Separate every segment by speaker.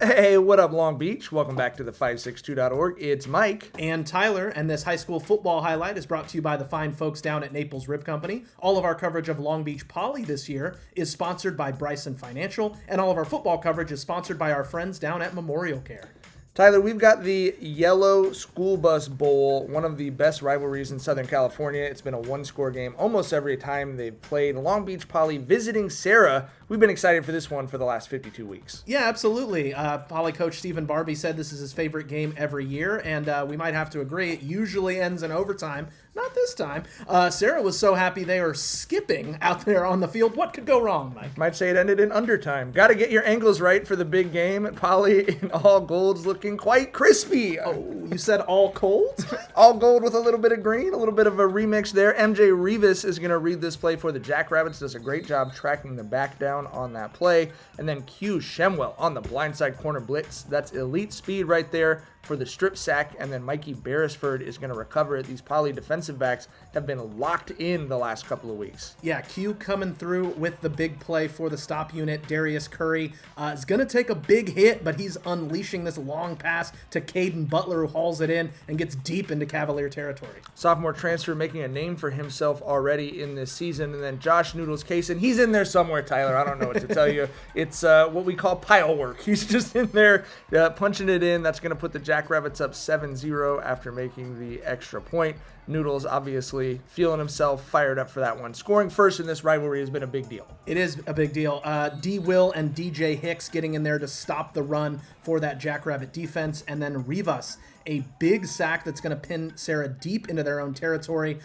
Speaker 1: Hey, what up, Long Beach? Welcome back to the 562.org. It's Mike.
Speaker 2: And Tyler, and this high school football highlight is brought to you by the fine folks down at Naples Rib Company. All of our coverage of Long Beach Poly this year is sponsored by Bryson Financial, and all of our football coverage is sponsored by our friends down at Memorial Care.
Speaker 1: Tyler, we've got the Yellow School Bus Bowl, one of the best rivalries in Southern California. It's been a one-score game almost every time they've played. Long Beach Poly visiting Serra. We've been excited for this one for the last 52 weeks.
Speaker 2: Yeah, absolutely. Poly coach Stephen Barbie said this is his favorite game every year, and we might have to agree. It usually ends in overtime. Not this time. Serra was so happy they were skipping out there on the field. What could go wrong, Mike?
Speaker 1: Might say it ended in undertime. Got to get your angles right for the big game. Poly in all golds looking quite crispy.
Speaker 2: Oh, you said all cold?
Speaker 1: All gold with a little bit of green, a little bit of a remix there. MJ Rivas is going to read this play for the Jackrabbits. Does a great job tracking the back down on that play. And then Q Shemwell on the blindside corner blitz. That's elite speed right there for the strip sack, and then Mikey Beresford is going to recover it. These Poly defensive backs have been locked in the last couple of weeks.
Speaker 2: Yeah, Q coming through with the big play for the stop unit. Darius Curry is going to take a big hit, but he's unleashing this long pass to Caden Butler, who hauls it in and gets deep into Cavalier territory.
Speaker 1: Sophomore transfer making a name for himself already in this season. And then Josh Noodles Kaysen, he's in there somewhere, Tyler. I don't know what to tell you. It's what we call pile work. He's just in there punching it in. That's going to put the Jackrabbits up 7-0 after making the extra point. Noodles obviously feeling himself fired up for that one. Scoring first in this rivalry has been a big deal.
Speaker 2: It is a big deal. D. Will and DJ Hicks getting in there to stop the run for that Jackrabbit defense. And then Rivas, a big sack that's going to pin Serra deep into their own territory,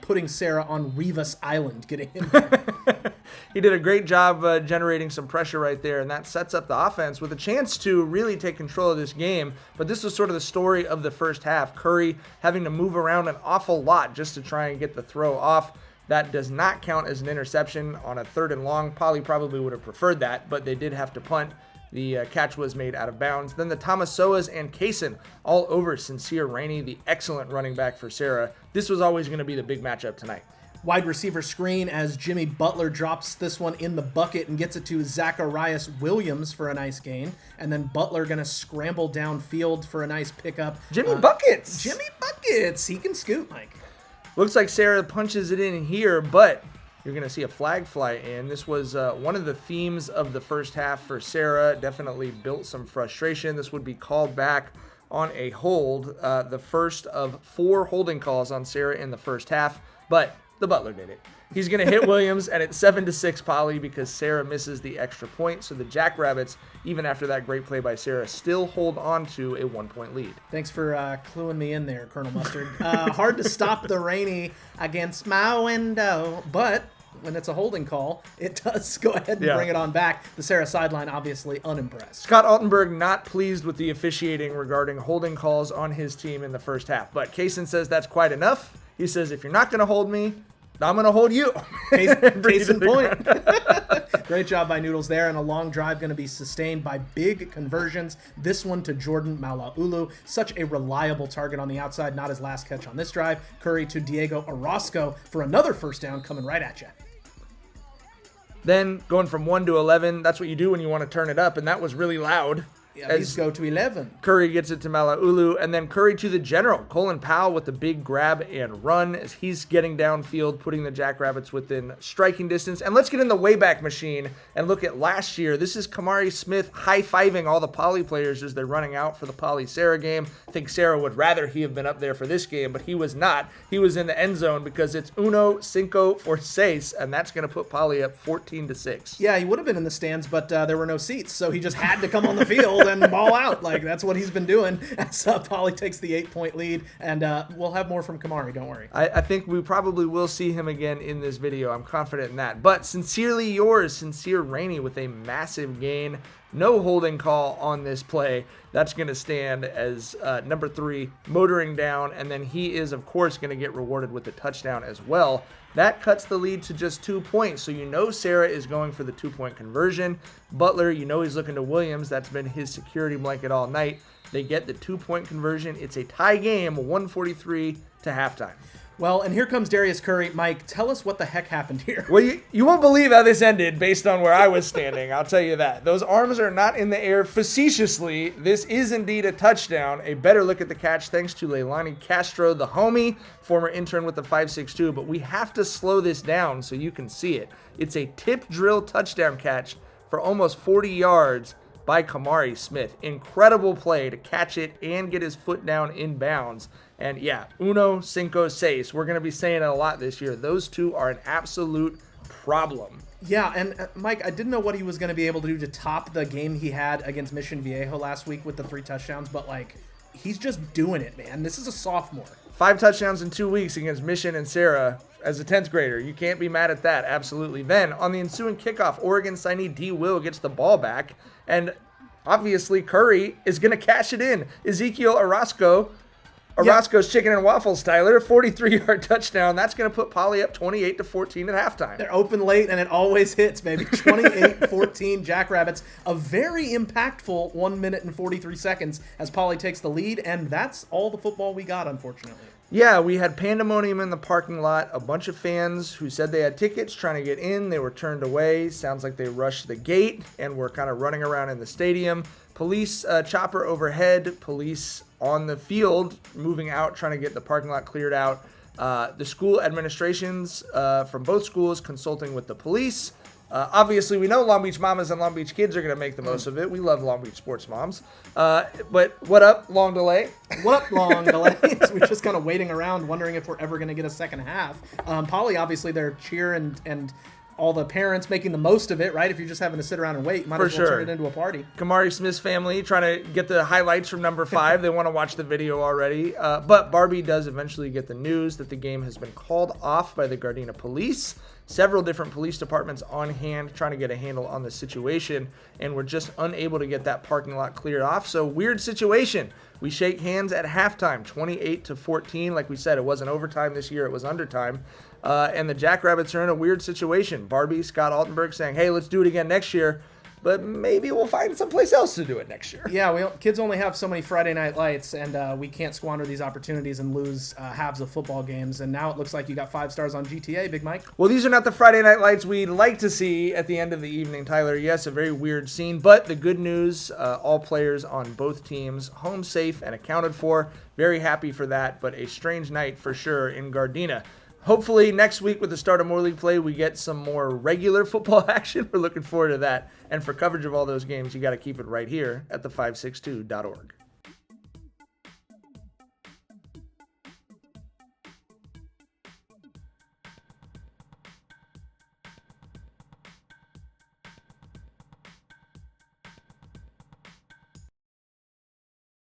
Speaker 2: putting Serra on Rivas Island, getting in there.
Speaker 1: He did a great job generating some pressure right there, and that sets up the offense with a chance to really take control of this game. But this was sort of the story of the first half. Curry having to move around an awful lot just to try and get the throw off. That does not count as an interception on a 3rd and long. Poly probably would have preferred that, but they did have to punt. The catch was made out of bounds. Then the Tomasoas and Kaysen all over Sincere Rainey, the excellent running back for Serra. This was always going to be the big matchup tonight.
Speaker 2: Wide receiver screen as Jimmy Butler drops this one in the bucket and gets it to Zacharias Williams for a nice gain. And then Butler going to scramble downfield for a nice pickup.
Speaker 1: Jimmy Buckets!
Speaker 2: Jimmy Buckets! He can scoot, Mike.
Speaker 1: Looks like Serra punches it in here, but you're going to see a flag fly in. This was one of the themes of the first half for Serra. Definitely built some frustration. This would be called back on a hold. The first of 4 holding calls on Serra in the first half, but the Butler did it. He's going to hit Williams, and it's 7-6 Poly because Serra misses the extra point. So the Jackrabbits, even after that great play by Serra, still hold on to a 1-point lead.
Speaker 2: Thanks for cluing me in there, Colonel Mustard. Hard to stop the Rainy against my window, but when it's a holding call, it does go ahead and bring it on back. The Serra sideline obviously unimpressed.
Speaker 1: Scott Altenberg not pleased with the officiating regarding holding calls on his team in the first half, but Kaysen says that's quite enough. He says, if you're not going to hold me, I'm going to hold you.
Speaker 2: Case in point. Great job by Noodles there, and a long drive going to be sustained by big conversions. This one to Jordan Malaulu. Such a reliable target on the outside, not his last catch on this drive. Curry to Diego Orozco for another first down coming right at you.
Speaker 1: Then going from 1 to 11, that's what you do when you want to turn it up, and that was really loud.
Speaker 2: Yeah, let's go to 11.
Speaker 1: Curry gets it to Malaulu, and then Curry to the general. Colin Powell with the big grab and run as he's getting downfield, putting the Jackrabbits within striking distance. And let's get in the Wayback Machine and look at last year. This is Kamari Smith high-fiving all the Poly players as they're running out for the Poly-Serra game. I think Serra would rather he have been up there for this game, but he was not. He was in the end zone because it's uno, cinco, for seis, and that's going to put Poly up 14-6.
Speaker 2: Yeah, he would have been in the stands, but there were no seats, so he just had to come on the field and ball out. Like, that's what he's been doing as Poly takes the 8-point lead, and we'll have more from Kamari, don't worry.
Speaker 1: I think we probably will see him again in this video. I'm confident in that. But sincerely yours, Sincere Rainey with a massive gain. No holding call on this play. That's going to stand as number 3 motoring down, and then he is, of course, going to get rewarded with the touchdown as well. That cuts the lead to just 2 points, so you know Serra is going for the 2-point conversion. Butler, you know he's looking to Williams. That's been his security blanket all night. They get the 2-point conversion. It's a tie game, 143 to halftime.
Speaker 2: Well, and here comes Darius Curry. Mike, tell us what the heck happened here.
Speaker 1: Well, you won't believe how this ended based on where I was standing. I'll tell you that. Those arms are not in the air facetiously. This is indeed a touchdown. A better look at the catch thanks to Leilani Castro, the homie, former intern with the 5.62. But we have to slow this down so you can see it. It's a tip drill touchdown catch for almost 40 yards by Kamari Smith. Incredible play to catch it and get his foot down in bounds. And yeah, uno, cinco, seis. We're going to be saying it a lot this year. Those two are an absolute problem.
Speaker 2: Yeah, and Mike, I didn't know what he was going to be able to do to top the game he had against Mission Viejo last week with the 3 touchdowns, but like, he's just doing it, man. This is a sophomore.
Speaker 1: 5 touchdowns in 2 weeks against Mission and Serra as a 10th grader. You can't be mad at that, absolutely. Then, on the ensuing kickoff, Oregon signee D. Will gets the ball back, and obviously Curry is going to cash it in. Ezekiel Orozco's Chicken and Waffles, Tyler, 43-yard touchdown. That's going to put Poly up 28-14 at halftime.
Speaker 2: They're open late, and it always hits, baby. 28-14 Jackrabbits. A very impactful 1 minute and 43 seconds as Poly takes the lead, and that's all the football we got, unfortunately.
Speaker 1: Yeah, we had pandemonium in the parking lot. A bunch of fans who said they had tickets trying to get in. They were turned away. Sounds like they rushed the gate and were kind of running around in the stadium. Police chopper overhead. Police on the field moving out, trying to get the parking lot cleared out. The school administrations from both schools consulting with the police. Obviously, we know Long Beach mamas and Long Beach kids are going to make the most of it. We love Long Beach sports moms. But what up, long delay?
Speaker 2: What up, long delay? We're just kind of waiting around, wondering if we're ever going to get a second half. Poly, obviously, their cheer and all the parents making the most of it, right? If you're just having to sit around and wait, you might as well turn it into a party.
Speaker 1: Kamari Smith's family trying to get the highlights from number 5. They want to watch the video already. But Barbie does eventually get the news that the game has been called off by the Gardena police. Several different police departments on hand trying to get a handle on the situation, and we're just unable to get that parking lot cleared off. So weird situation. We shake hands at halftime, 28-14. Like we said, it wasn't overtime this year, it was undertime. And the Jackrabbits are in a weird situation. Barbie, Scott Altenberg saying, hey, let's do it again next year. But maybe we'll find someplace else to do it next year.
Speaker 2: Yeah, kids only have so many Friday night lights, and we can't squander these opportunities and lose halves of football games. And now it looks like you got 5 stars on GTA, Big Mike.
Speaker 1: Well, these are not the Friday night lights we'd like to see at the end of the evening, Tyler. Yes, a very weird scene, but the good news, all players on both teams home safe and accounted for. Very happy for that, but a strange night for sure in Gardena. Hopefully next week with the start of more league play, we get some more regular football action. We're looking forward to that. And for coverage of all those games, you got to keep it right here at the562.org.